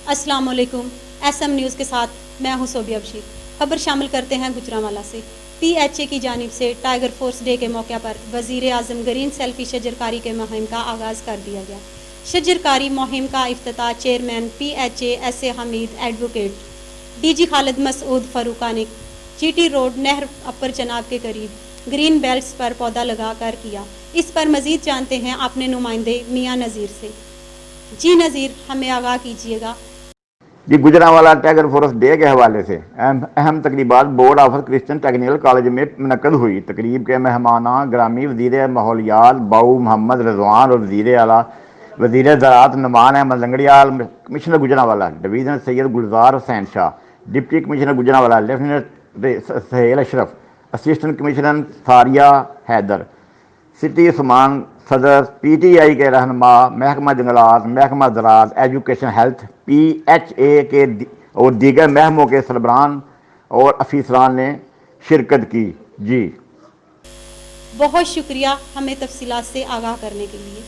अस्सलाम वालेकुम। SM news के साथ मैं हूं सोबिया बशीर। खबर शामिल करते हैं गुजरांवाला से। PHA की जानिब से टाइगर फोर्स डे के मौके पर वज़ीर आज़म ग्रीन सेल्फी शजरकारी के मुहिम का आगाज़ कर दिया गया। शजरकारी मुहिम का इफ्तिताह chairman PHA SA Hameed, advocate DG Khalid Masood Farooqa ने GT रोड नहर अपर चनाब के करीब ग्रीन बेल्ट्स पर पौधा लगा कर किया। इस पर मज़ीद जानते हैं अपने नुमाइंदे मियाँ नज़ीर से। जी नज़ीर, हमें आगाह कीजिएगा। जी, गुजरांवाला टाइगर फोर्स डे के हवाले से अहम तकरीबात board of Christian technical college में मुनक़द हुई। तकरीब के मेहमाना ग्रामी वज़ीर माहौलियात बाऊ मोहम्मद रिजवान और वज़ीर ज़राअत Noman Ahmed Langrial, commissioner Gujranwala division Syed Gulzar Hussain Shah, deputy commissioner Gujranwala lieutenant Sohail Ashraf, assistant commissioner Saria Haider, city Usman सदर, PTI के रहनुमा, महकमा जंगलात, महकमा ज़राअत, एजुकेशन, हेल्थ, PHA के और दीगर महकमों के सरबराहान और अफीसरान ने शिरकत की। जी बहुत शुक्रिया हमें तफसीलात से आगाह करने के लिए।